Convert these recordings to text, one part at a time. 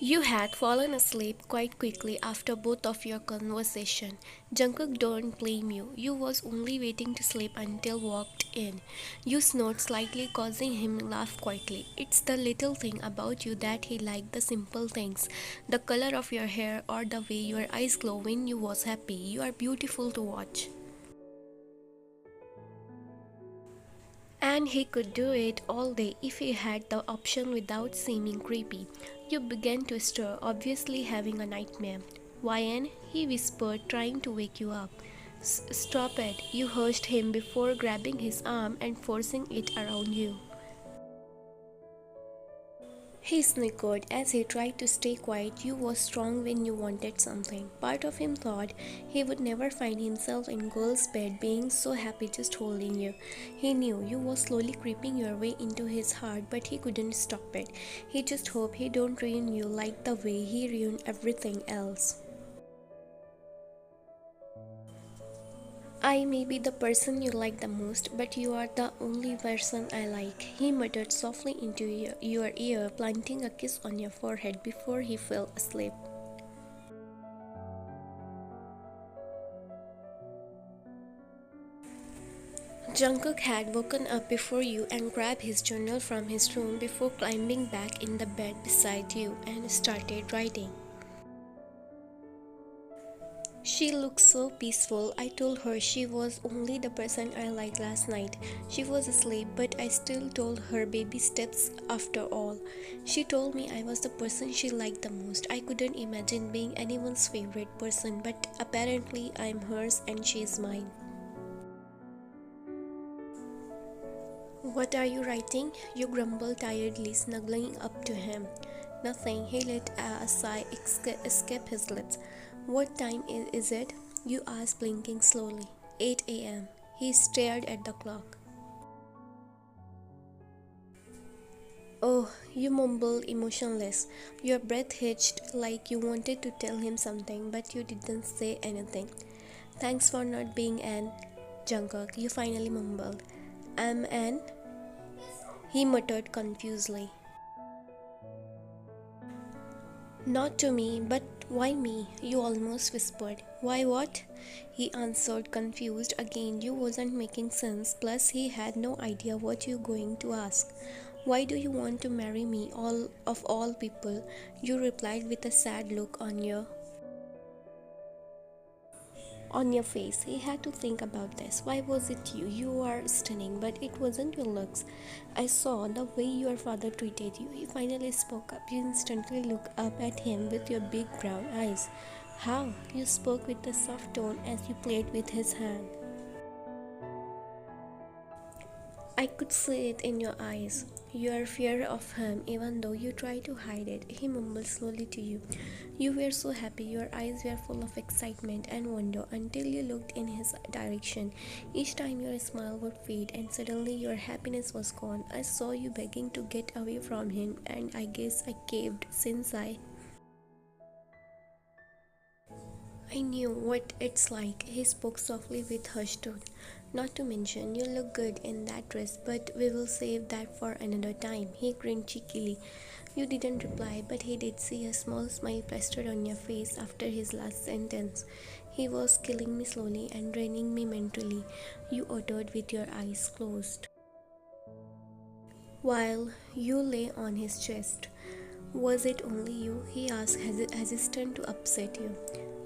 You had fallen asleep quite quickly after both of your conversation. Jungkook don't blame you. You was only waiting to sleep until walked in. You snored slightly, causing him laugh quietly. It's the little thing about you that he liked, the simple things. The color of your hair or the way your eyes glow when you was happy. You are beautiful to watch. And he could do it all day if he had the option without seeming creepy. You began to stir, obviously having a nightmare. Wyan, he whispered, trying to wake you up. Stop it, you hushed him before grabbing his arm and forcing it around you. He snickered as he tried to stay quiet. You were strong when you wanted something. Part of him thought he would never find himself in girl's bed being so happy just holding you. He knew you were slowly creeping your way into his heart, but he couldn't stop it. He just hoped he don't ruin you like the way he ruined everything else. I may be the person you like the most, but you are the only person I like. He muttered softly into your ear, planting a kiss on your forehead before he fell asleep. Jungkook had woken up before you and grabbed his journal from his room before climbing back in the bed beside you and started writing. She looked so peaceful. I told her she was only the person I liked last night. She was asleep, but I still told her baby steps after all. She told me I was the person she liked the most. I couldn't imagine being anyone's favorite person, but apparently I'm hers and she's mine. What are you writing? You grumbled tiredly, snuggling up to him. Nothing. He let a sigh escape his lips. What time is it? You asked, blinking slowly. 8 a.m. He stared at the clock. Oh, you mumbled, emotionless. Your breath hitched like you wanted to tell him something, but you didn't say anything. Thanks for not being an Jungkook, you finally mumbled. I'm an? He muttered confusedly. Not to me, but why me? You almost whispered. Why what? He answered, confused again. You wasn't making sense. Plus, he had no idea what you going to ask. Why do you want to marry me, all of all people? You replied with a sad look on your face. He had to think about this. Why was it you? You are stunning, but it wasn't your looks. I saw the way your father treated you. He finally spoke up. You instantly looked up at him with your big brown eyes. How? You spoke with a soft tone as you played with his hand. I could see it in your eyes. Your fear of him, even though you tried to hide it. He mumbled slowly to you. You were so happy, your eyes were full of excitement and wonder until you looked in his direction. Each time your smile would fade and suddenly your happiness was gone. I saw you begging to get away from him, and I guess I caved since I knew what it's like. He spoke softly with hushed tone. Not to mention, you look good in that dress, but we will save that for another time. He grinned cheekily. You didn't reply, but he did see a small smile plastered on your face after his last sentence. He was killing me slowly and draining me mentally, you uttered with your eyes closed. While you lay on his chest. Was it only you? He asked, hesitant to upset you.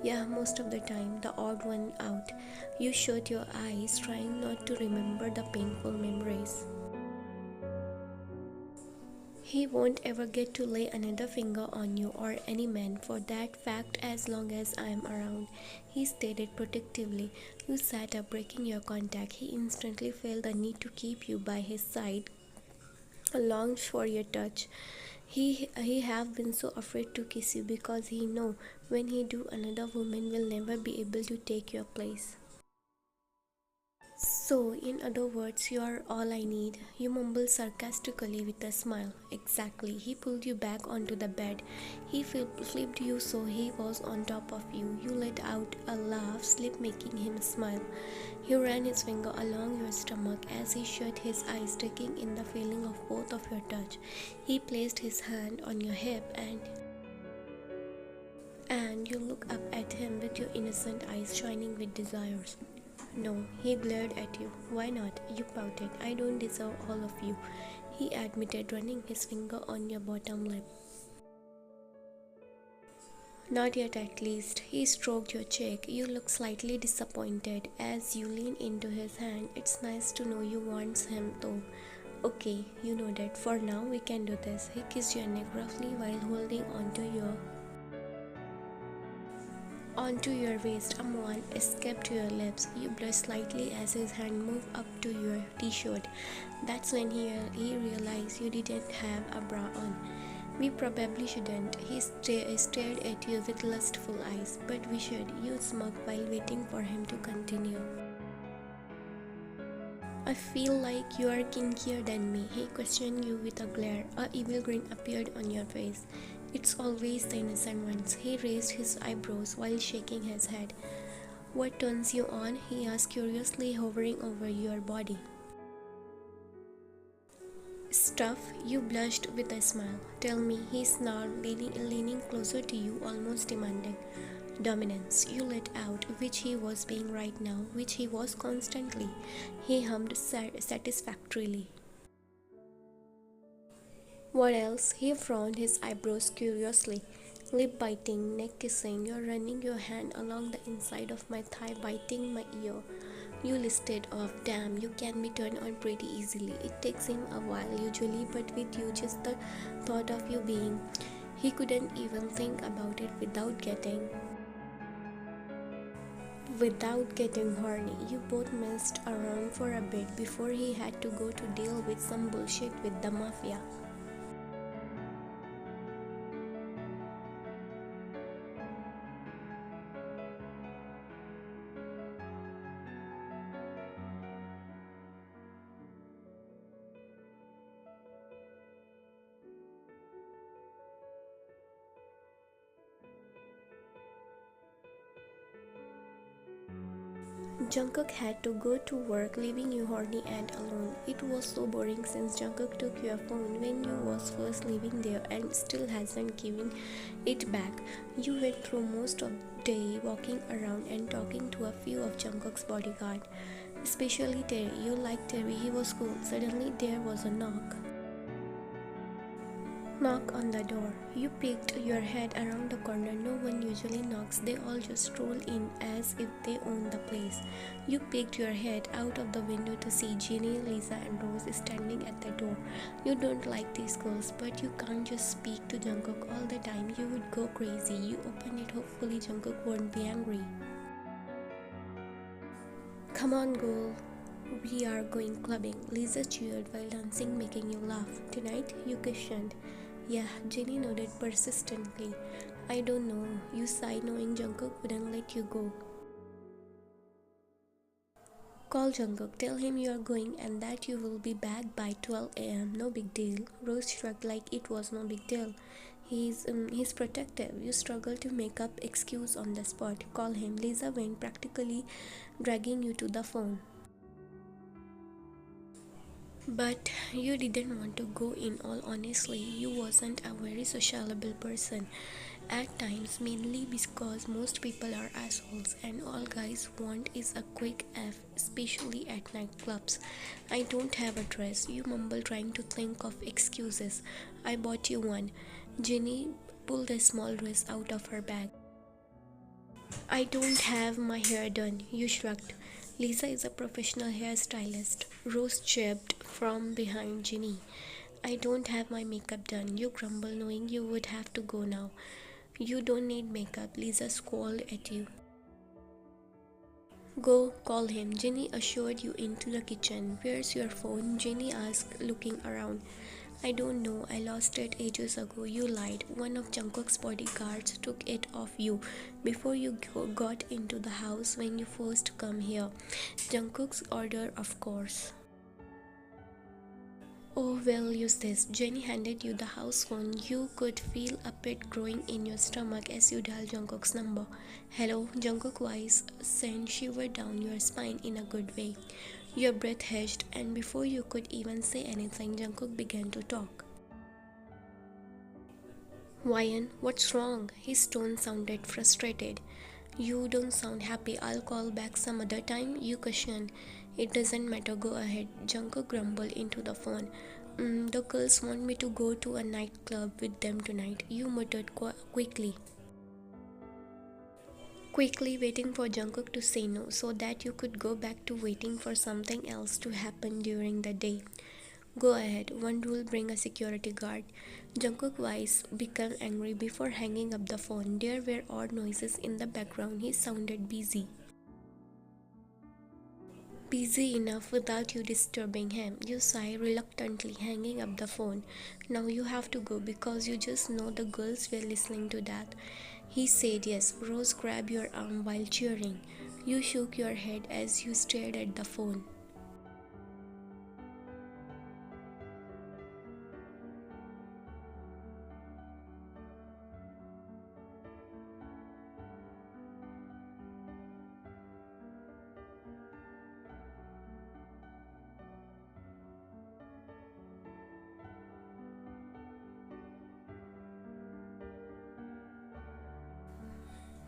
Yeah, most of the time, the odd one out. You shut your eyes, trying not to remember the painful memories. He won't ever get to lay another finger on you or any man for that fact as long as I am around, he stated protectively. You sat up, breaking your contact. He instantly felt the need to keep you by his side, longed for your touch. He have been so afraid to kiss you because he know when he do another woman will never be able to take your place. So, in other words, you are all I need, you mumbled sarcastically with a smile. Exactly. He pulled you back onto the bed. He flipped you so he was on top of you. You let out a laugh, slip making him smile. He ran his finger along your stomach as he shut his eyes, taking in the feeling of both of your touch. He placed his hand on your hip and you look up at him with your innocent eyes shining with desires. No, he glared at you. Why not? You pouted. I don't deserve all of you, he admitted, running his finger on your bottom lip. Not yet, at least. He stroked your cheek. You look slightly disappointed as you lean into his hand. It's nice to know you want him, though. Okay, you nodded. For now, we can do this. He kissed your neck roughly while holding onto your waist. A moan escaped your lips. You blushed slightly as his hand moved up to your t-shirt. That's when he realized you didn't have a bra on. We probably shouldn't. He stared at you with lustful eyes. But we should. You smirked while waiting for him to continue. I feel like you are kinkier than me, he questioned you with a glare. A evil grin appeared on your face. It's always the innocent ones. He raised his eyebrows while shaking his head. What turns you on? He asked curiously, hovering over your body. Stuff, you blushed with a smile. Tell me, he snarled, leaning closer to you, almost demanding. Dominance, you let out, which he was being right now, which he was constantly. He hummed satisfactorily. What else? He frowned his eyebrows curiously. Lip biting, neck kissing, you're running your hand along the inside of my thigh, biting my ear. You listed off. Damn, you can be turned on pretty easily. It takes him a while usually, but with you, just the thought of you being. He couldn't even think about it without getting horny. You both messed around for a bit before he had to go to deal with some bullshit with the mafia. Jungkook had to go to work, leaving you horny and alone. It was so boring since Jungkook took your phone when you was first living there and still hasn't given it back. You went through most of the day walking around and talking to a few of Jungkook's bodyguard, especially Terry. You liked Terry, he was cool. Suddenly there was a knock on the door. You peeked your head around the corner. No one usually knocks, they all just stroll in as if they own the place. You peeked your head out of the window to see Ginny, Lisa and Rose standing at the door. You don't like these girls, but you can't just speak to Jungkook all the time, you would go crazy. You open it, hopefully Jungkook won't be angry. Come on, girl. We are going clubbing. Lisa cheered while dancing, making you laugh. Tonight? You questioned. Yeah, Jenny nodded persistently. I don't know. You sighed, knowing Jungkook wouldn't let you go. Call Jungkook, tell him you are going and that you will be back by 12 a.m. No big deal. Rose shrugged like it was no big deal. He's protective. You struggle to make up excuse on the spot. Call him. Lisa went, practically dragging you to the phone. But you didn't want to go. In all honesty, you wasn't a very sociable person at times, mainly because most people are assholes and all guys want is a quick F, especially at nightclubs. I don't have a dress, you mumble, trying to think of excuses. I bought you one. Jenny pulled a small dress out of her bag. I don't have my hair done, you shrugged. Lisa is a professional hairstylist, Rose chirped from behind Ginny. I don't have my makeup done, you grumble, knowing you would have to go now. You don't need makeup, Lisa squalled at you. Go, call him, Ginny assured you into the kitchen. Where's your phone? Ginny asked, looking around. I don't know, I lost it ages ago. You lied. One of Jungkook's bodyguards took it off you before you got into the house when you first come here. Jungkook's order, of course. Oh, well, use this. Jenny handed you the house phone. You could feel a pit growing in your stomach as you dialed Jungkook's number. Hello, Jungkook voice sent shiver down your spine in a good way. Your breath hushed, and before you could even say anything, Jungkook began to talk. Ryan, what's wrong? His tone sounded frustrated. You don't sound happy. I'll call back some other time. You question. It doesn't matter. Go ahead. Jungkook grumbled into the phone. The girls want me to go to a nightclub with them tonight. You muttered quickly waiting for Jungkook to say no so that you could go back to waiting for something else to happen during the day. Go ahead, one rule bring a security guard. Jungkook's voice became angry before hanging up the phone. There were odd noises in the background. He sounded busy. Busy enough without you disturbing him. You sigh reluctantly, hanging up the phone. Now you have to go because you just know the girls were listening to that. He said yes. Rose grabbed your arm while cheering. You shook your head as you stared at the phone.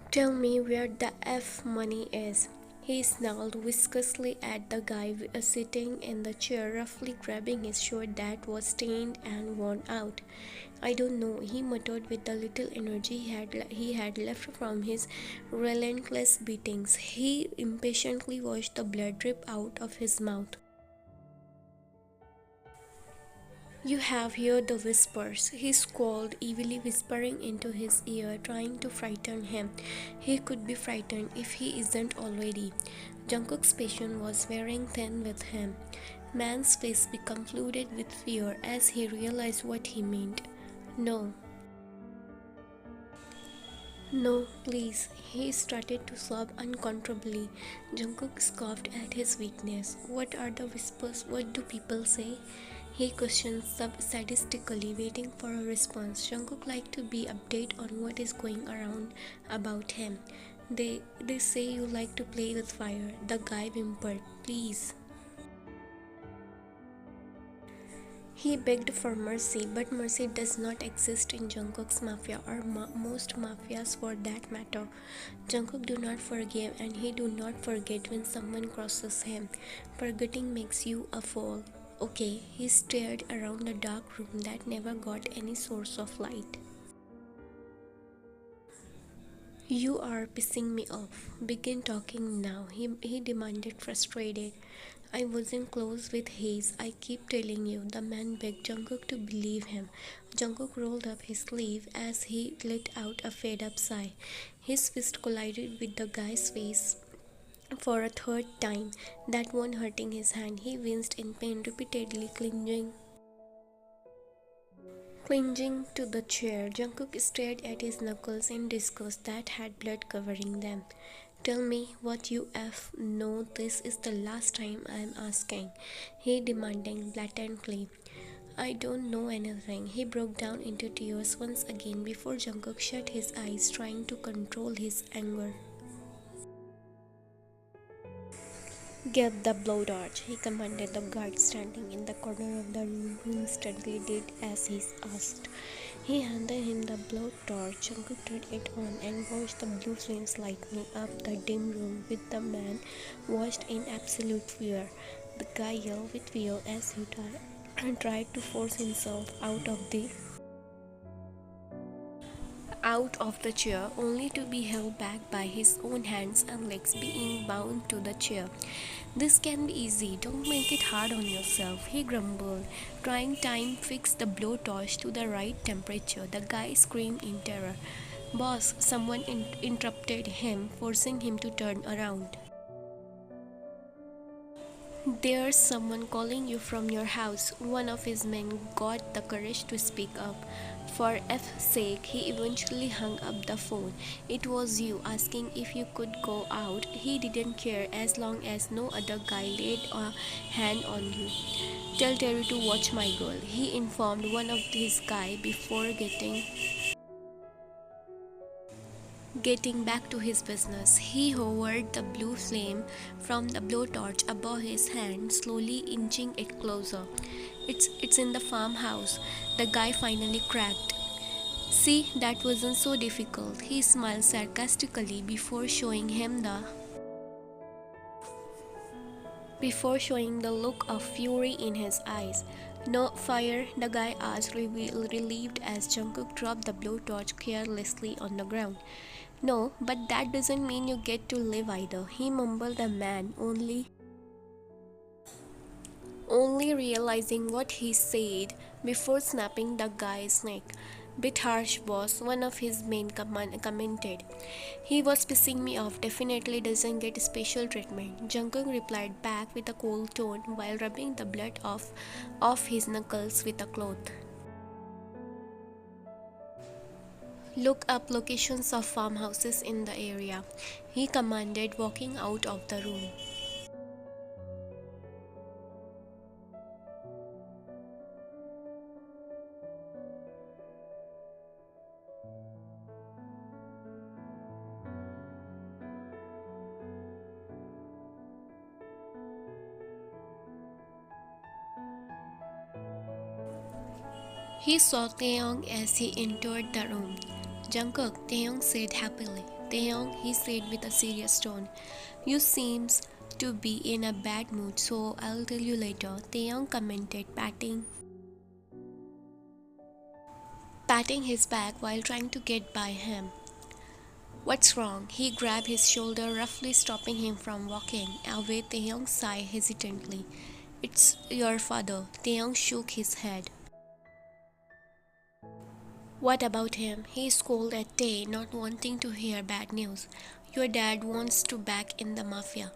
Tell me where the F money is. He snarled viscously at the guy sitting in the chair, roughly grabbing his shirt that was stained and worn out. I don't know, he muttered with the little energy he had left from his relentless beatings. He impatiently watched the blood drip out of his mouth. You have heard the whispers, he squalled, evilly whispering into his ear, trying to frighten him. He could be frightened if he isn't already. Jungkook's patience was wearing thin with him. Man's face became flooded with fear as he realized what he meant. No. No, please. He started to sob uncontrollably. Jungkook scoffed at his weakness. What are the whispers? What do people say? He questioned sadistically, waiting for a response. Jungkook liked to be updated on what is going around about him. They say you like to play with fire. The guy whimpered. Please. He begged for mercy, but mercy does not exist in Jungkook's mafia or most mafias for that matter. Jungkook do not forgive and he do not forget when someone crosses him. Forgetting makes you a fool. Okay, he stared around the dark room that never got any source of light. You are pissing me off. Begin talking now, he demanded, frustrated. I wasn't close with Hayes, I keep telling you, the man begged Jungkook to believe him. Jungkook rolled up his sleeve as he let out a fed-up sigh. His fist collided with the guy's face for a third time, that one hurting his hand. He winced in pain, repeatedly clinging to the chair. Jungkook stared at his knuckles in disgust that had blood covering them. Tell me what you know. This is the last time I am asking, he demanded blatantly. I don't know anything. He broke down into tears once again before Jungkook shut his eyes, trying to control his anger. Get the blowtorch, he commanded the guard standing in the corner of the room, who instantly did as he asked. He handed him the blowtorch. Jungkook turned it on and watched the blue flames lighting up the dim room with the man watched in absolute fear. The guy yelled with fear as he tried to force himself out of the chair, only to be held back by his own hands and legs being bound to the chair. This can be easy, don't make it hard on yourself, he grumbled, trying time fix the blowtorch to the right temperature. The guy screamed in terror. Boss, someone interrupted him, forcing him to turn around. There's someone calling you from your house. One of his men got the courage to speak up. For F's sake, he eventually hung up the phone. It was you asking if you could go out. He didn't care as long as no other guy laid a hand on you. Tell Terry to watch my girl, he informed one of his guys before getting back to his business. He hovered the blue flame from the blowtorch above his hand, slowly inching it closer. It's in the farmhouse, the guy finally cracked. See, that wasn't so difficult. He smiled sarcastically before showing the look of fury in his eyes. No fire? The guy asked, relieved as Jungkook dropped the blowtorch carelessly on the ground. No, but that doesn't mean you get to live either, he mumbled, the man only realizing what he said before snapping the guy's neck. Bit harsh, boss, one of his men commented. He was pissing me off, definitely doesn't get special treatment. Jungkook replied back with a cold tone while rubbing the blood off his knuckles with a cloth. Look up locations of farmhouses in the area, he commanded, walking out of the room. He saw Taeyong as he entered the room. Jungkook, Taeyong said happily. Taeyong, he said with a serious tone. You seems to be in a bad mood, so I'll tell you later, Taeyong commented, patting his back while trying to get by him. What's wrong? He grabbed his shoulder, roughly stopping him from walking away. Taeyong sighed hesitantly. It's your father. Taeyong shook his head. What about him? He scolded at Tae, not wanting to hear bad news. Your dad wants to back in the mafia,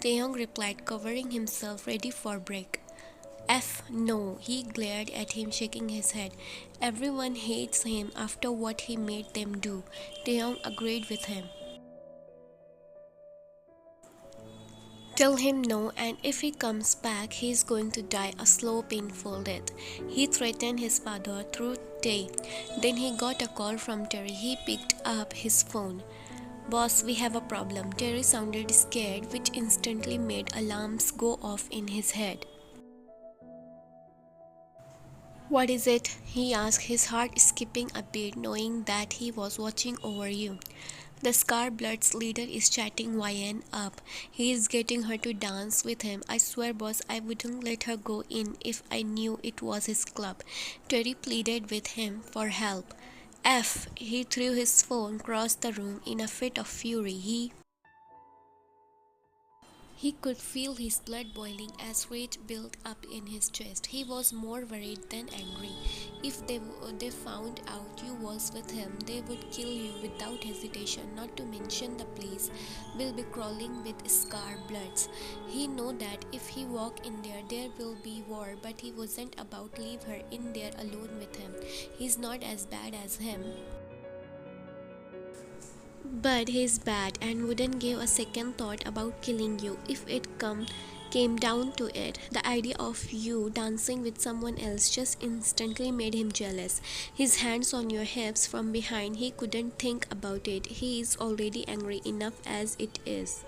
Taeyong replied, covering himself ready for break. No, he glared at him, shaking his head. Everyone hates him after what he made them do. Taeyong agreed with him. Tell him no, and if he comes back, he's going to die a slow, painful death. He threatened his father through Tae. Then he got a call from Terry. He picked up his phone. Boss, we have a problem. Terry sounded scared, which instantly made alarms go off in his head. What is it? He asked, his heart skipping a beat, knowing that he was watching over you. The Scar-Blood's leader is chatting YN up. He is getting her to dance with him. I swear, boss, I wouldn't let her go in if I knew it was his club. Terry pleaded with him for help. He threw his phone across the room in a fit of fury. He could feel his blood boiling as rage built up in his chest. He was more worried than angry. If they found out you was with him, they would kill you without hesitation, not to mention the police will be crawling with Scar-Bloods. He know that if he walk in there will be war, but he wasn't about to leave her in there alone with him. He's not as bad as him. But he's bad and wouldn't give a second thought about killing you if it came down to it. The idea of you dancing with someone else just instantly made him jealous. His hands on your hips from behind, he couldn't think about it. He is already angry enough as it is.